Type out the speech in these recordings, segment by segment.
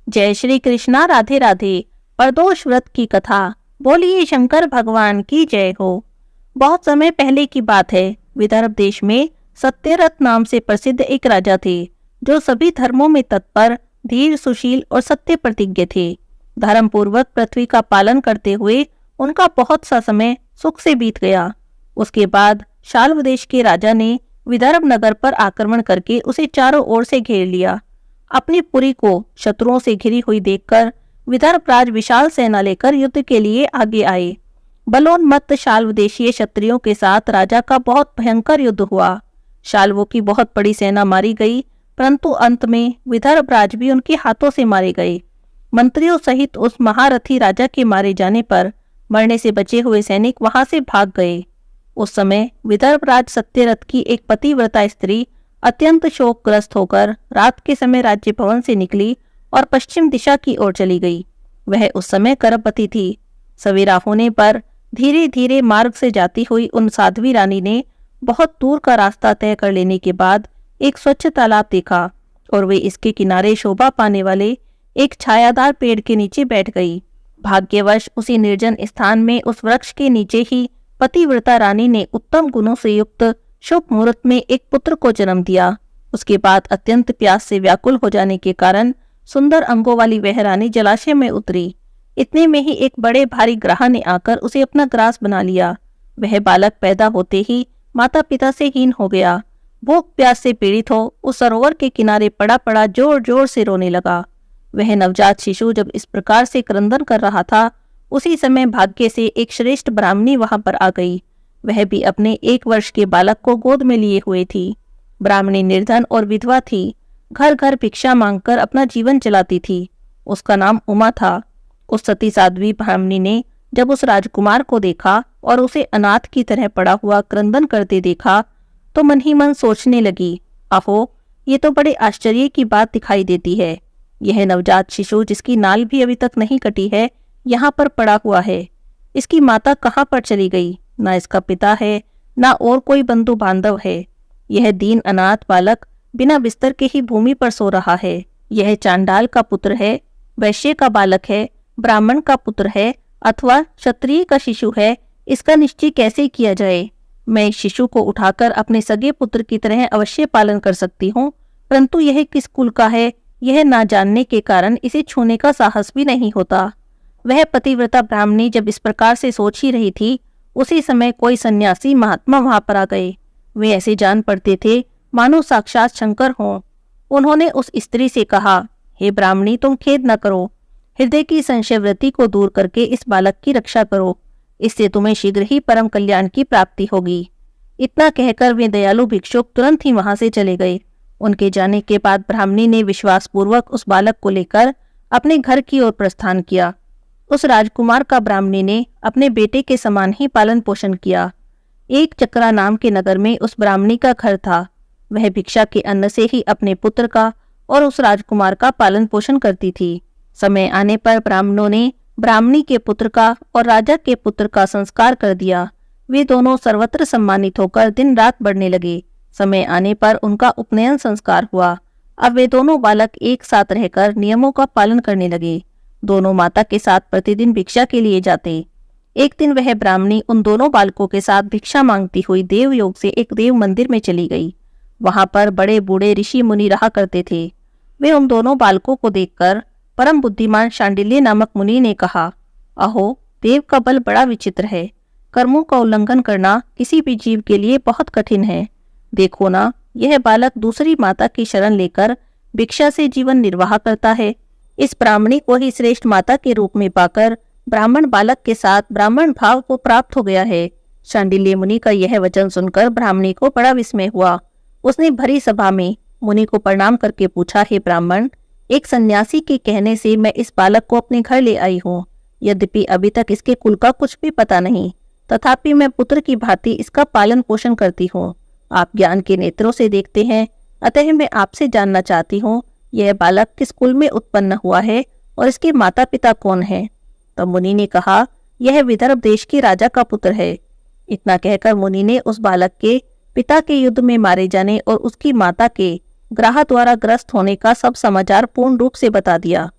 जय श्री कृष्णा, राधे राधे। प्रदोष व्रत की कथा। बोलिए शंकर भगवान की जय हो। बहुत समय पहले की बात है। विदर्भ देश में सत्यरथ नाम से प्रसिद्ध एक राजा थे, जो सभी धर्मों में तत्पर, धीर, सुशील और सत्य प्रतिज्ञ थे। धर्म पूर्वक पृथ्वी का पालन करते हुए उनका बहुत सा समय सुख से बीत गया। उसके बाद शाल्व देश के राजा ने विदर्भ नगर पर आक्रमण करके उसे चारों ओर से घेर लिया। अपनी पुरी को शत्रुओं से घिरी हुई देखकर विदर्भ राज विशाल सेना लेकर युद्ध के लिए आगे आए। बलोन्मत्त शाल्व देशीय क्षत्रियों के साथ राजा का बहुत भयंकर युद्ध हुआ। शाल्वों की बहुत बड़ी सेना मारी गई, परंतु अंत में विदर्भ राज भी उनके हाथों से मारे गए। मंत्रियों सहित उस महारथी राजा के मारे जाने पर मरने से बचे हुए सैनिक वहां से भाग गए। उस समय विदर्भ राज सत्यरथ की एक पतिव्रता स्त्री अत्यंत शोकग्रस्त होकर रात के समय राज्य भवन से निकली और पश्चिम दिशा की ओर चली गई। वह उस समय गर्भवती थी। सवेरा होने पर धीरे धीरे मार्ग से जाती हुई उन साध्वी रानी ने बहुत दूर का रास्ता तय कर लेने के बाद एक स्वच्छ तालाब देखा और वे इसके किनारे शोभा पाने वाले एक छायादार पेड़ के नीचे बैठ गई। भाग्यवश उसी निर्जन स्थान में उस वृक्ष के नीचे ही पतिव्रता रानी ने उत्तम गुणों से युक्त शुभ मुहूर्त में एक पुत्र को जन्म दिया। उसके बाद अत्यंत प्यास से व्याकुल हो जाने के कारण सुंदर अंगों वाली वह रानी जलाशय में उतरी। इतने में ही एक बड़े भारी ग्राह ने आकर उसे अपना ग्रास बना लिया। वह बालक पैदा होते ही माता पिता से हीन हो गया। भूख प्यास से पीड़ित हो उस सरोवर के किनारे पड़ा पड़ा जोर जोर से रोने लगा। वह नवजात शिशु जब इस प्रकार से क्रंदन कर रहा था, उसी समय भाग्य से एक श्रेष्ठ ब्राह्मणी वहां पर आ गई। वह भी अपने 1 वर्ष के बालक को गोद में लिए हुए थी। ब्राह्मणी निर्धन और विधवा थी। घर घर भिक्षा मांगकर अपना जीवन चलाती थी। उसका नाम उमा था। उस सती साध्वी ब्राह्मणी ने जब उस राजकुमार को देखा और उसे अनाथ की तरह पड़ा हुआ क्रंदन करते देखा, तो मन ही मन सोचने लगी, अहो, ये तो बड़े आश्चर्य की बात दिखाई देती है। यह नवजात शिशु जिसकी नाल भी अभी तक नहीं कटी है, यहाँ पर पड़ा हुआ है। इसकी माता कहाँ पर चली गई? ना इसका पिता है, ना और कोई बंधु बांधव है। यह दीन अनाथ बालक बिना बिस्तर के ही भूमि पर सो रहा है। यह चांडाल का पुत्र है, वैश्य का बालक है, ब्राह्मण का पुत्र है अथवा क्षत्रिय का शिशु है, इसका निश्चय कैसे किया जाए? मैं इस शिशु को उठाकर अपने सगे पुत्र की तरह अवश्य पालन कर सकती हूँ, परंतु यह किस कुल का है, यह ना जानने के कारण इसे छूने का साहस भी नहीं होता। वह पतिव्रता ब्राह्मणी जब इस प्रकार से सोच ही रही थी, उसी समय कोई सन्यासी महात्मा वहां पर आ गए। वे ऐसे जान पड़ते थे मानो साक्षात शंकर हों। उन्होंने उस स्त्री से कहा, हे ब्राह्मणी, तुम खेद न करो। हृदय की संशयवृत्ति को दूर करके इस बालक की रक्षा करो। इससे तुम्हें शीघ्र ही परम कल्याण की प्राप्ति होगी। इतना कहकर वे दयालु भिक्षुक तुरंत ही वहां से चले गए। उनके जाने के बाद ब्राह्मणी ने विश्वासपूर्वक उस बालक को लेकर अपने घर की ओर प्रस्थान किया। उस राजकुमार का ब्राह्मणी ने अपने बेटे के समान ही पालन पोषण किया। एक चक्रा नाम के नगर में उस ब्राह्मणी का घर था। वह भिक्षा के अन्न से ही अपने पुत्र का और उस राजकुमार का पालन पोषण करती थी। समय आने पर ब्राह्मणों ने ब्राह्मणी के पुत्र का और राजा के पुत्र का संस्कार कर दिया। वे दोनों सर्वत्र सम्मानित होकर दिन रात बढ़ने लगे। समय आने पर उनका उपनयन संस्कार हुआ। अब वे दोनों बालक एक साथ रहकर नियमों का पालन करने लगे। दोनों माता के साथ प्रतिदिन भिक्षा के लिए जाते। एक दिन वह ब्राह्मणी उन दोनों बालकों के साथ भिक्षा मांगती हुई देवयोग से एक देव मंदिर में चली गई। वहां पर बड़े बूढ़े ऋषि मुनि रहा करते थे। वे उन दोनों बालकों को देखकर परम बुद्धिमान शांडिल्य नामक मुनि ने कहा, अहो, देव का बल बड़ा विचित्र है। कर्मों का उल्लंघन करना किसी भी जीव के लिए बहुत कठिन है। देखो ना, यह बालक दूसरी माता की शरण लेकर भिक्षा से जीवन निर्वाह करता है। इस ब्राह्मणी को ही श्रेष्ठ माता के रूप में पाकर ब्राह्मण बालक के साथ ब्राह्मण भाव को प्राप्त हो गया है। शांडिल्य मुनि का यह वचन सुनकर ब्राह्मणी को बड़ा विस्मय हुआ। उसने भरी सभा में मुनि को प्रणाम करके पूछा, हे ब्राह्मण, एक सन्यासी के कहने से मैं इस बालक को अपने घर ले आई हूँ। यद्यपि अभी तक इसके कुल का कुछ भी पता नहीं, तथापि मैं पुत्र की भांति इसका पालन पोषण करती हूँ। आप ज्ञान के नेत्रों से देखते हैं, अतः मैं आपसे जानना चाहती हूँ, यह बालक किस कुल में उत्पन्न हुआ है और इसके माता पिता कौन हैं? तब मुनि ने कहा, यह विदर्भ देश के राजा का पुत्र है। इतना कहकर मुनि ने उस बालक के पिता के युद्ध में मारे जाने और उसकी माता के ग्राह द्वारा ग्रस्त होने का सब समाचार पूर्ण रूप से बता दिया।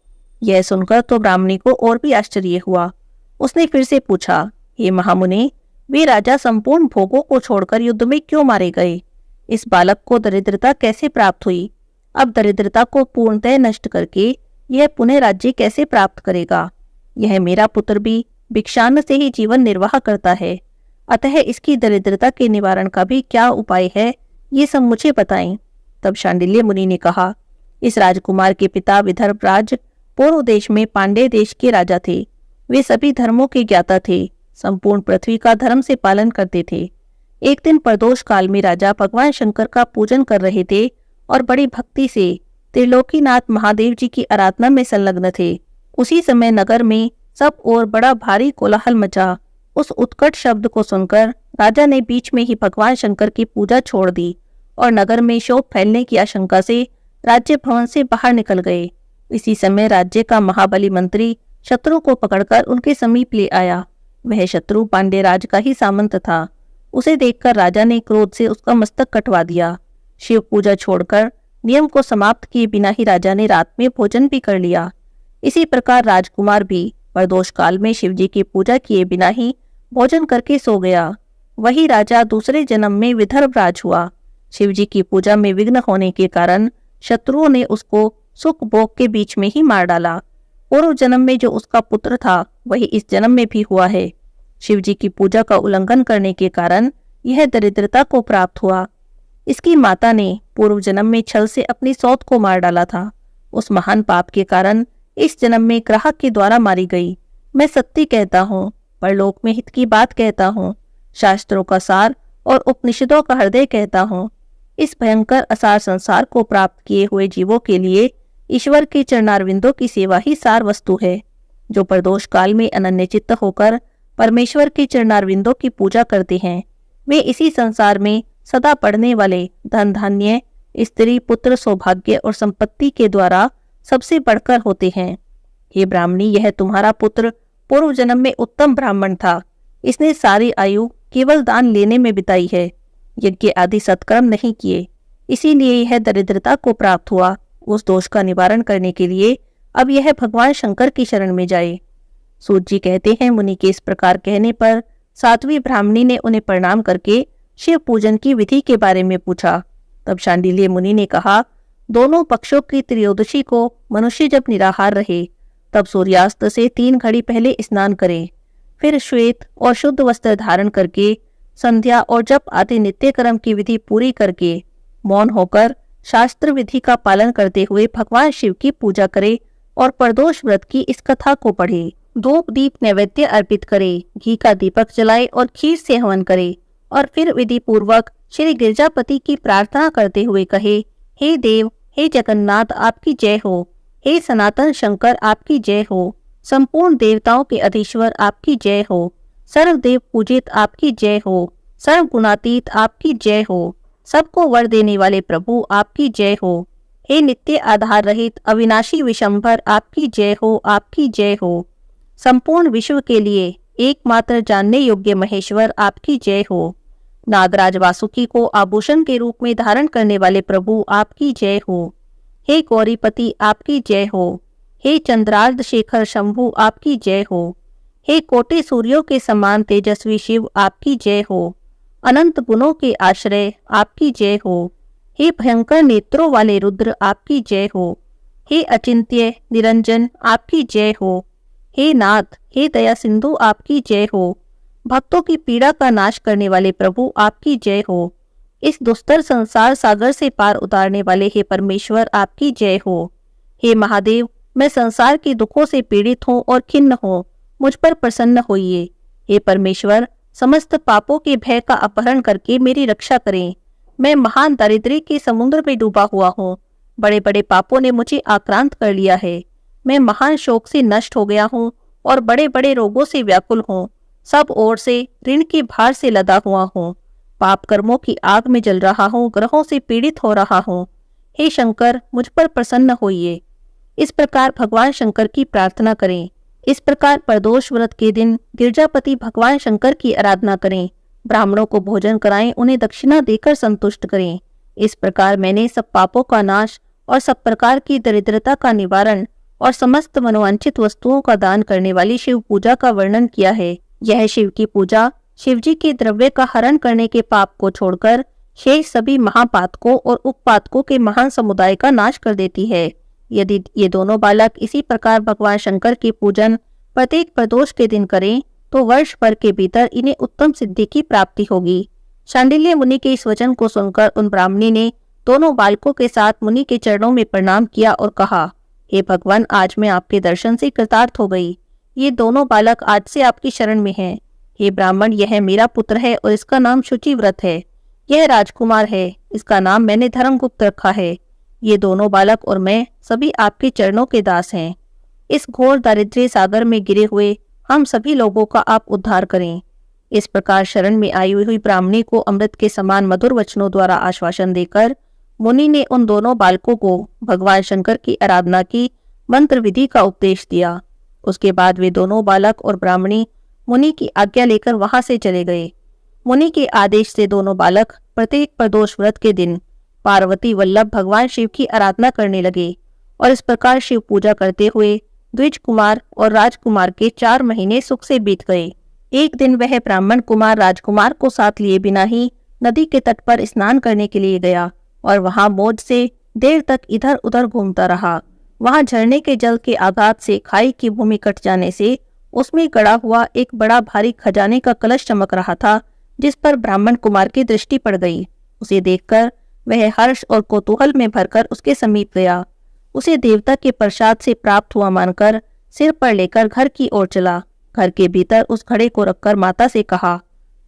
यह सुनकर तो ब्राह्मणी को और भी आश्चर्य हुआ। उसने फिर से पूछा, हे महामुनि, वे राजा संपूर्ण भोगों को छोड़कर युद्ध में क्यों मारे गए? इस बालक को दरिद्रता कैसे प्राप्त हुई? अब दरिद्रता को पूर्णतः नष्ट करके यह पुनः राज्य कैसे प्राप्त करेगा? यह मेरा पुत्र भी भिक्षान्न से ही जीवन निर्वाह करता है, अतः इसकी दरिद्रता के निवारण का भी क्या उपाय है, ये सब मुझे बताएं। तब शांडिल्य मुनि ने कहा, इस राजकुमार के पिता विदर्भराज पूर्व देश में पांड्य देश के राजा थे। वे सभी धर्मों के ज्ञाता थे, संपूर्ण पृथ्वी का धर्म से पालन करते थे। एक दिन प्रदोष काल में राजा भगवान शंकर का पूजन कर रहे थे और बड़ी भक्ति से त्रिलोकीनाथ महादेव जी की आराधना में संलग्न थे। उसी समय नगर में सब ओर बड़ा भारी कोलाहल मचा। उस उत्कट शब्द को सुनकर राजा ने बीच में ही भगवान शंकर की पूजा छोड़ दी और नगर में शोक फैलने की आशंका से राज्य भवन से बाहर निकल गए। इसी समय राज्य का महाबली मंत्री शत्रु को पकड़कर उनके समीप ले आया। वह शत्रु पांड्य राज का ही सामंत था। उसे देखकर राजा ने क्रोध से उसका मस्तक कटवा दिया। शिव पूजा छोड़कर नियम को समाप्त किए बिना ही राजा ने रात में भोजन भी कर लिया। इसी प्रकार राजकुमार भी प्रदोष काल में शिवजी की पूजा किए बिना ही भोजन करके सो गया। वही राजा दूसरे जन्म में विदर्भराज हुआ। शिवजी की पूजा में विघ्न होने के कारण शत्रुओं ने उसको सुख भोग के बीच में ही मार डाला। पूर्व जन्म में जो उसका पुत्र था वही इस जन्म में भी हुआ है। शिवजी की पूजा का उल्लंघन करने के कारण यह दरिद्रता को प्राप्त हुआ। इसकी माता ने पूर्व जन्म में छल से अपनी सौत को मार डाला था। उस महान पाप के कारण इस जन्म में ग्राहक के द्वारा मारी गई। मैं सत्य कहता हूँ, परलोक में हित की बात कहता हूँ, शास्त्रों का सार और उपनिषदों का हृदय कहता हूँ। इस भयंकर असार संसार को प्राप्त किए हुए जीवों के लिए ईश्वर के चरणारविंदों की सेवा ही सार वस्तु है। जो प्रदोष काल में अनन्य चित्त होकर परमेश्वर के चरणारविंदों की पूजा करते हैं, वे इसी संसार में सदा पड़ने वाले धन धान्य, स्त्री, पुत्र, सौभाग्य और संपत्ति के द्वारा सबसे बढ़कर होते हैं। हे ब्राह्मणी, यह तुम्हारा पुत्र पूर्व जन्म में उत्तम ब्राह्मण था। इसने सारी आयु केवल दान लेने में बिताई है, यज्ञ आदि सत्कर्म नहीं किए, इसीलिए यह दरिद्रता को प्राप्त हुआ। उस दोष का निवारण करने के लिए अब यह भगवान शंकर की शरण में जाए। सूत जी कहते हैं, मुनि के इस प्रकार कहने पर साध्वी ब्राह्मणी ने उन्हें प्रणाम करके शिव पूजन की विधि के बारे में पूछा। तब शांडिल्य मुनि ने कहा, दोनों पक्षों की त्रयोदशी को मनुष्य जब निराहार रहे तब सूर्यास्त से 3 घड़ी पहले स्नान करे, फिर श्वेत और शुद्ध वस्त्र धारण करके संध्या और जप आदि नित्य कर्म की विधि पूरी करके मौन होकर शास्त्र विधि का पालन करते हुए भगवान शिव की पूजा करे और प्रदोष व्रत की इस कथा को पढ़े। धूप दीप नैवेद्य अर्पित करे, घी का दीपक जलाए और खीर से हवन करे और फिर विधि पूर्वक श्री गिरजापति की प्रार्थना करते हुए कहे, हे देव, हे जगन्नाथ, आपकी जय हो। हे सनातन शंकर, आपकी जय हो। संपूर्ण देवताओं के अधीश्वर, आपकी जय हो। सर्वदेव पूजित, आपकी जय हो। सर्वगुणातीत, आपकी जय हो। सबको वर देने वाले प्रभु, आपकी जय हो। हे नित्य आधार रहित अविनाशी विशंभर, आपकी जय हो, आपकी जय हो। संपूर्ण विश्व के लिए एकमात्र जानने योग्य महेश्वर, आपकी जय हो। नागराज वासुकी को आभूषण के रूप में धारण करने वाले प्रभु, आपकी जय हो। हे गौरीपति, आपकी जय हो। हे चंद्रार्ध शेखर शंभु, आपकी जय हो। हे कोटि सूर्यों के समान तेजस्वी शिव, आपकी जय हो। अनंत गुणों के आश्रय, आपकी जय हो। हे भयंकर नेत्रों वाले रुद्र, आपकी जय हो। हे अचिंत्य निरंजन, आपकी जय हो। हे नाथ, हे दया सिंधु, आपकी जय हो। भक्तों की पीड़ा का नाश करने वाले प्रभु, आपकी जय हो। इस दुस्तर संसार सागर से पार उतारने वाले हे परमेश्वर, आपकी जय हो। हे महादेव, मैं संसार के दुखों से पीड़ित हूँ और खिन्न हूँ, मुझ पर प्रसन्न होइए। हे परमेश्वर, समस्त पापों के भय का अपहरण करके मेरी रक्षा करें। मैं महान दारिद्र्य के समुद्र में डूबा हुआ हूँ। बड़े बड़े पापों ने मुझे आक्रांत कर लिया है। मैं महान शोक से नष्ट हो गया हूँ और बड़े बड़े रोगों से व्याकुल हूँ। सब ओर से ऋण के भार से लदा हुआ हूँ। पाप कर्मों की आग में जल रहा हूँ, ग्रहों से पीड़ित हो रहा हूँ। हे शंकर, मुझ पर प्रसन्न होइए। इस प्रकार भगवान शंकर की प्रार्थना करें। इस प्रकार प्रदोष व्रत के दिन गिरजापति भगवान शंकर की आराधना करें। ब्राह्मणों को भोजन कराएं, उन्हें दक्षिणा देकर संतुष्ट करें। इस प्रकार मैंने सब पापों का नाश और सब प्रकार की दरिद्रता का निवारण और समस्त मनोवांछित वस्तुओं का दान करने वाली शिव पूजा का वर्णन किया है। यह शिव की पूजा शिवजी के द्रव्य का हरण करने के पाप को छोड़कर शेष सभी महापातकों और उपपातकों के महान समुदाय का नाश कर देती है। यदि ये दोनों बालक इसी प्रकार भगवान शंकर की पूजन प्रत्येक प्रदोष के दिन करें तो वर्ष भर के भीतर इन्हें उत्तम सिद्धि की प्राप्ति होगी। शांडिल्य मुनि के इस वचन को सुनकर उन ब्राह्मणी ने दोनों बालकों के साथ मुनि के चरणों में प्रणाम किया और कहा, हे भगवान, आज मैं आपके दर्शन से कृतार्थ हो गई। ये दोनों बालक आज से आपकी शरण में हैं। हे ब्राह्मण, यह मेरा पुत्र है और इसका नाम शुचिव्रत है। यह राजकुमार है, इसका नाम मैंने धर्मगुप्त रखा है। ये दोनों बालक और मैं सभी आपके चरणों के दास हैं। इस घोर दारिद्र्य सागर में गिरे हुए हम सभी लोगों का आप उद्धार करें। इस प्रकार शरण में आई हुई ब्राह्मणी को अमृत के समान मधुर वचनों द्वारा आश्वासन देकर मुनि ने उन दोनों बालकों को भगवान शंकर की आराधना की मंत्र विधि का उपदेश दिया। उसके बाद वे दोनों बालक और ब्राह्मणी मुनि की आज्ञा लेकर वहां से चले गए। मुनि के आदेश से दोनों बालक प्रत्येक प्रदोष व्रत के दिन पार्वती वल्लभ भगवान शिव की आराधना करने लगे और इस प्रकार शिव पूजा करते हुए द्विज कुमार और राजकुमार के 4 महीने सुख से बीत गए। एक दिन वह ब्राह्मण कुमार राजकुमार को साथ लिए बिना ही नदी के तट पर स्नान करने के लिए गया और वहां मौज से देर तक इधर उधर घूमता रहा। वहां झरने के जल के आघात से खाई की भूमि कट जाने से उसमें गड़ा हुआ एक बड़ा भारी खजाने का कलश चमक रहा था, जिस पर ब्राह्मण कुमार की दृष्टि पड़ गई। उसे देखकर वह हर्ष और कौतूहल में भरकर उसके समीप गया। उसे देवता के प्रसाद से प्राप्त हुआ मानकर सिर पर लेकर घर की ओर चला। घर के भीतर उस घड़े को रखकर माता से कहा,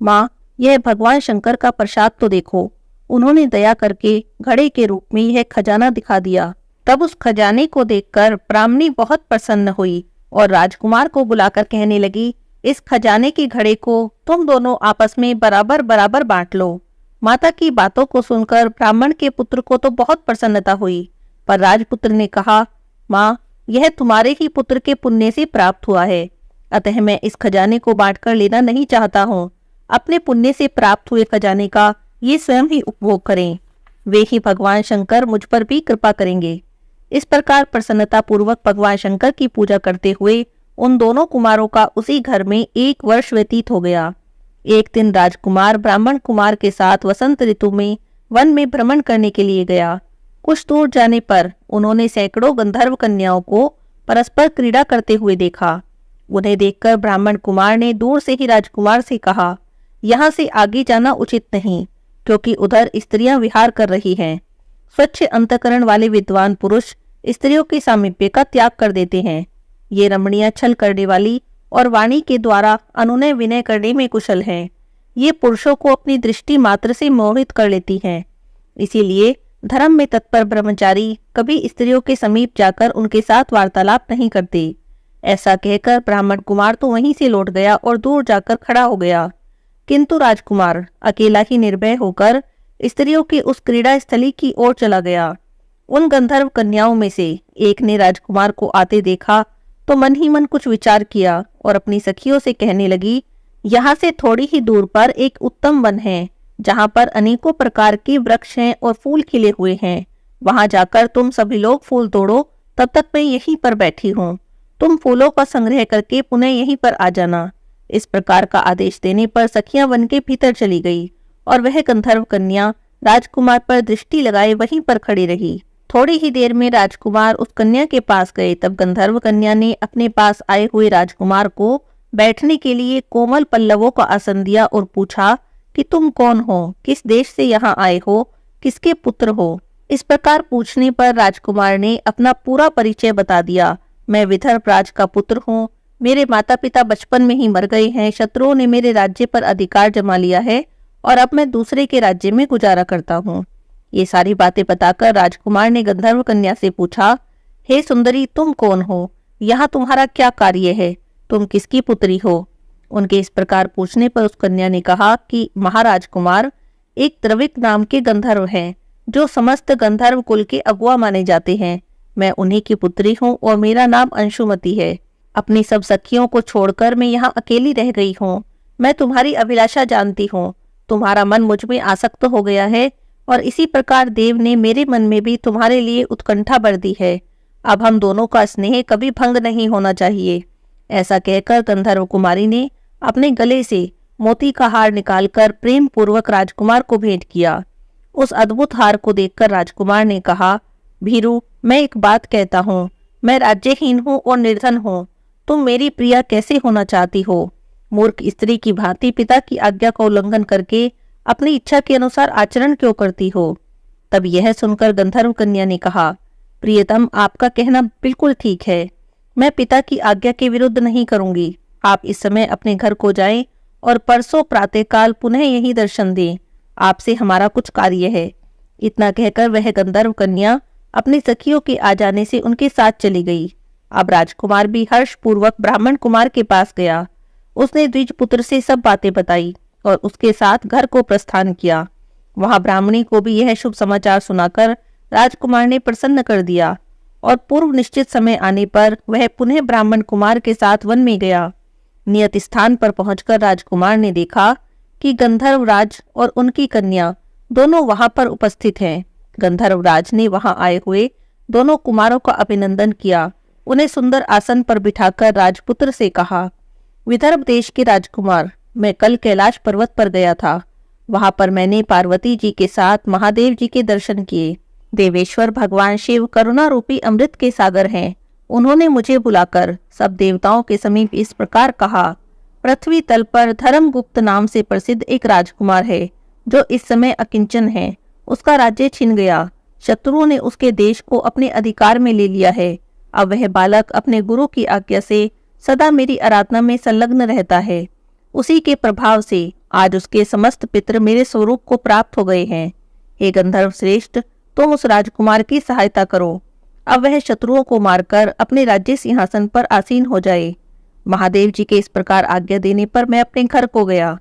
माँ, यह भगवान शंकर का प्रसाद तो देखो। उन्होंने दया करके घड़े के रूप में यह खजाना दिखा दिया। तब उस खजाने को देखकर ब्राह्मणी बहुत प्रसन्न हुई और राजकुमार को बुलाकर कहने लगी, इस खजाने की घड़े को तुम दोनों आपस में बराबर बराबर बांट लो। माता की बातों को सुनकर ब्राह्मण के पुत्र को तो बहुत प्रसन्नता हुई, पर राजपुत्र ने कहा, माँ, यह तुम्हारे ही पुत्र के पुण्य से प्राप्त हुआ है, अतः मैं इस खजाने को बांटकर लेना नहीं चाहता हूँ। अपने पुण्य से प्राप्त हुए खजाने का ये स्वयं ही उपभोग करें। वे ही भगवान शंकर मुझ पर भी कृपा करेंगे। इस प्रकार प्रसन्नता पूर्वक भगवान शंकर की पूजा करते हुए उन दोनों कुमारों का उसी घर में 1 वर्ष व्यतीत हो गया। एक दिन राजकुमार ब्राह्मण कुमार के साथ वसंत ऋतु में वन में भ्रमण करने के लिए गया। कुछ दूर जाने पर उन्होंने सैकड़ों गंधर्व कन्याओं को परस्पर क्रीड़ा करते हुए देखा। उन्हें देखकर ब्राह्मण कुमार ने दूर से ही राजकुमार से कहा, यहाँ से आगे जाना उचित नहीं, क्योंकि उधर स्त्रियां विहार कर रही हैं। स्वच्छ अंतकरण वाले विद्वान पुरुष स्त्रियों के सामीप्य का त्याग कर देते हैं। ये रमणियां छल करने वाली और वाणी के द्वारा अनुनय विनय करने में कुशल हैं। ये पुरुषों को अपनी दृष्टि मात्र से मोहित कर लेती हैं। इसीलिए धर्म में तत्पर ब्रह्मचारी कभी स्त्रियों के समीप जाकर उनके साथ वार्तालाप नहीं करते। ऐसा कहकर ब्राह्मण कुमार तो वहीं से लौट गया और दूर जाकर खड़ा हो गया। किंतु राजकुमार अकेला ही निर्भय होकर स्त्रियों की उस क्रीड़ा स्थली की ओर चला गया। उन गंधर्व कन्याओं में से एक ने राजकुमार को आते देखा तो मन ही मन कुछ विचार किया और अपनी सखियों से कहने लगी, यहाँ से थोड़ी ही दूर पर एक उत्तम वन है, जहाँ पर अनेकों प्रकार के वृक्ष हैं और फूल खिले हुए हैं। वहां जाकर तुम सभी लोग फूल तोड़ो, तब तक मैं यहीं पर बैठी हूँ। तुम फूलों का संग्रह करके पुनः यहीं पर आ जाना। इस प्रकार का आदेश देने पर सखियां वन के भीतर चली गई और वह गंधर्व कन्या राजकुमार पर दृष्टि लगाए वहीं पर खड़ी रही। थोड़ी ही देर में राजकुमार उस कन्या के पास गए। तब गंधर्व कन्या ने अपने पास आए हुए राजकुमार को बैठने के लिए कोमल पल्लवों का आसन दिया और पूछा कि तुम कौन हो, किस देश से यहाँ आए हो, किसके पुत्र हो। इस प्रकार पूछने पर राजकुमार ने अपना पूरा परिचय बता दिया। मैं विदर्भ राज का पुत्र हूँ। मेरे माता पिता बचपन में ही मर गए हैं। शत्रुओं ने मेरे राज्य पर अधिकार जमा लिया है और अब मैं दूसरे के राज्य में गुजारा करता हूँ। ये सारी बातें बताकर राजकुमार ने गंधर्व कन्या से पूछा, हे सुंदरी, तुम कौन हो, यहाँ तुम्हारा क्या कार्य है, तुम किसकी पुत्री हो। उनके इस प्रकार पूछने पर उस कन्या ने कहा कि महाराज कुमार, एक द्रविक नाम के गंधर्व हैं, जो समस्त गंधर्व कुल के अगुआ माने जाते हैं। मैं उन्हीं की पुत्री हूँ और मेरा नाम अंशुमति है। अपनी सब सखियों को छोड़कर मैं यहाँ अकेली रह गई हूँ। मैं तुम्हारी अभिलाषा जानती हूँ। तुम्हारा मन मुझ में आसक्त हो गया है और इसी प्रकार देव ने मेरे मन में भी तुम्हारे लिए उत्कंठा भर दी है। अब हम दोनों का स्नेह कभी भंग नहीं होना चाहिए। ऐसा कहकर गंधर्व कुमारी ने अपने गले से मोती का हार निकालकर प्रेम पूर्वक राजकुमार को भेंट किया। उस अद्भुत हार को देखकर राजकुमार ने कहा, भीरू, मैं एक बात कहता हूँ, मैं राज्यहीन हूँ और निर्धन हूँ। तुम मेरी प्रिया कैसे होना चाहती हो? मूर्ख स्त्री की भांति पिता की आज्ञा का उल्लंघन करके अपनी इच्छा के अनुसार आचरण क्यों करती हो? तब यह सुनकर गंधर्व कन्या ने कहा, प्रियतम, आपका कहना बिल्कुल ठीक है। मैं पिता की आज्ञा के विरुद्ध नहीं करूंगी। आप इस समय अपने घर को जाएं और परसों प्रातःकाल पुनः यही दर्शन दें। आपसे हमारा कुछ कार्य है। इतना कहकर वह गंधर्व कन्या अपनी सखियों के आ जाने से उनके साथ चली गई। अब राजकुमार भी हर्षपूर्वक ब्राह्मण कुमार के पास गया। उसने द्विज पुत्र से सब बातें बताई और उसके साथ घर को प्रस्थान किया। वहां ब्राह्मणी को भी यह शुभ समाचार सुनाकर राजकुमार ने प्रसन्न कर दिया और पूर्व निश्चित समय आने पर वह पुनः ब्राह्मण कुमार के साथ वन में गया। नियत स्थान पर पहुंचकर राजकुमार ने देखा कि गंधर्वराज और उनकी कन्या दोनों वहां पर उपस्थित हैं। गंधर्वराज ने वहां आए हुए दोनों कुमारों का अभिनंदन किया। उन्हें सुंदर आसन पर बिठाकर राजपुत्र से कहा, विदर्भ देश के राजकुमार, मैं कल कैलाश पर्वत पर गया था। वहां पर मैंने पार्वती जी के साथ महादेव जी के दर्शन किए। देवेश्वर भगवान शिव करुणा रूपी अमृत के सागर हैं। उन्होंने मुझे बुलाकर सब देवताओं के समीप इस प्रकार कहा, पृथ्वी तल पर धर्मगुप्त नाम से प्रसिद्ध एक राजकुमार है जो इस समय अकिंचन है। उसका राज्य छिन गया। शत्रुओं ने उसके देश को अपने अधिकार में ले लिया है। अब वह बालक अपने गुरु की आज्ञा से सदा मेरी आराधना में संलग्न रहता है। उसी के प्रभाव से आज उसके समस्त पितृ मेरे स्वरूप को प्राप्त हो गए हैं। हे गंधर्व श्रेष्ठ, तुम उस राजकुमार की सहायता करो। अब वह शत्रुओं को मारकर अपने राज्य सिंहासन पर आसीन हो जाए। महादेव जी के इस प्रकार आज्ञा देने पर मैं अपने घर को गया।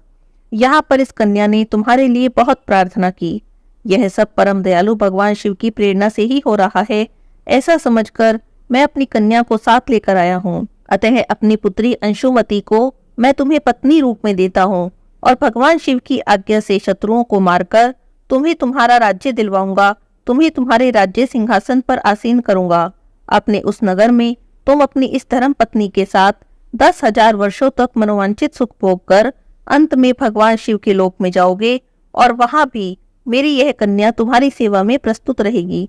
यहाँ पर इस कन्या ने तुम्हारे लिए बहुत प्रार्थना की। यह सब परम दयालु भगवान शिव की प्रेरणा से ही हो रहा है, ऐसा समझकर मैं अपनी कन्या को साथ लेकर आया हूँ। अतः अपनी पुत्री अंशुमती को मैं तुम्हें पत्नी रूप में देता हूँ और भगवान शिव की आज्ञा से शत्रुओं को मारकर तुम्हें तुम्हारा राज्य दिलवाऊंगा। तुम्हें तुम्हारे राज्य सिंहासन पर आसीन करूंगा। अपने उस नगर में तुम अपनी इस धर्म पत्नी के साथ 10,000 वर्षों तक मनोवांछित सुख भोग कर अंत में भगवान शिव के लोक में जाओगे और वहां भी मेरी यह कन्या तुम्हारी सेवा में प्रस्तुत रहेगी।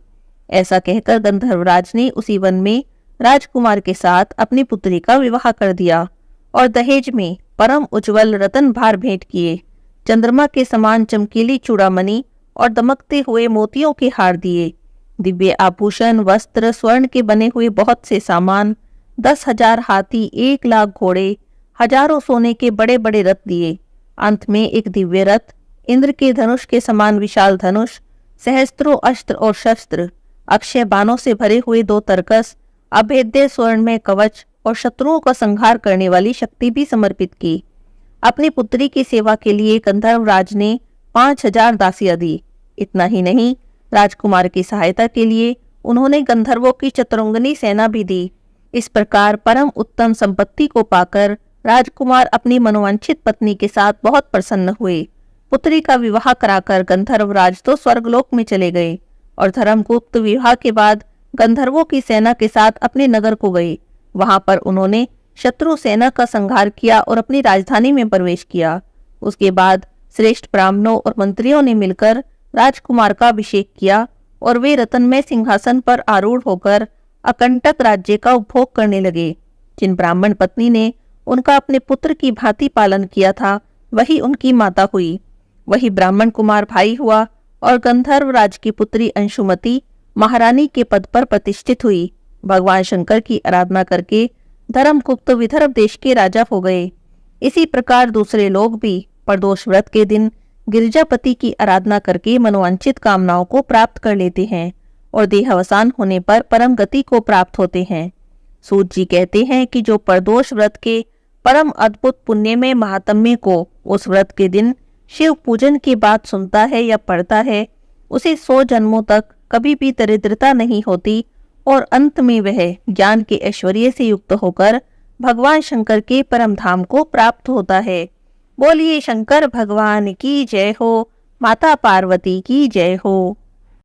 ऐसा कहकर गंधर्वराज ने उसी वन में राजकुमार के साथ अपनी पुत्री का विवाह कर दिया और दहेज में परम उज्जवल रतन भार भेंट किए। चंद्रमा के समान चमकीली चूड़ामणि और दमकते हुए मोतियों के हार दिए। दिव्य आभूषण, वस्त्र, स्वर्ण के बने हुए बहुत से सामान, 10,000 हाथी, 1,00,000 घोड़े, हजारों सोने के बड़े बड़े रथ दिए। अंत में एक दिव्य रथ, इंद्र के धनुष के समान विशाल धनुष, सहस्त्रों अस्त्र और शस्त्र, अक्षय बाणों से भरे हुए 2 तरकस, अभेद्य स्वर्ण में कवच और शत्रुओं का संहार करने वाली शक्ति भी समर्पित की। अपनी पुत्री की सेवा के लिए गंधर्वराज ने 5,000 दासियां दी। इतना ही नहीं, राजकुमार की सहायता के लिए उन्होंने गंधर्वों की चतुरंगनी सेना भी दी। इस प्रकार परम उत्तम संपत्ति को पाकर राजकुमार अपनी मनोवांछित पत्नी के साथ बहुत प्रसन्न हुए। पुत्री का विवाह कराकर गंधर्वराज तो स्वर्गलोक में चले गए और धर्मगुप्त विवाह के बाद गंधर्वों की सेना के साथ अपने नगर को गए। वहां पर उन्होंने शत्रु सेना का संहार किया और अपनी राजधानी में प्रवेश किया। उसके बाद श्रेष्ठ ब्राह्मणों और मंत्रियों ने मिलकर राजकुमार का अभिषेक किया और वे रत्नमय सिंहासन पर आरूढ़ होकर अकंटक राज्य का उपभोग करने लगे। जिन ब्राह्मण पत्नी ने उनका अपने पुत्र की भांति पालन किया था, वही उनकी माता हुई। वही ब्राह्मण कुमार भाई हुआ और गंधर्वराज की पुत्री अंशुमती महारानी के पद पर प्रतिष्ठित हुई। भगवान शंकर की आराधना करके धर्मगुप्त विदर्भ देश के राजा हो गए। इसी प्रकार दूसरे लोग भी प्रदोष व्रत के दिन गिरिजापति की आराधना करके मनोवांछित कामनाओं को प्राप्त कर लेते हैं और देहावसान होने पर परम गति को प्राप्त होते हैं। सूत जी कहते हैं कि जो प्रदोष व्रत के परम अद्भुत पुण्य में महात्म्य को उस व्रत के दिन शिव पूजन की बात सुनता है या पढ़ता है, उसे 100 जन्मों तक कभी भी दरिद्रता नहीं होती और अंत में वह ज्ञान के ऐश्वर्य से युक्त होकर भगवान शंकर के परम धाम को प्राप्त होता है। बोलिए शंकर भगवान की जय हो, माता पार्वती की जय हो।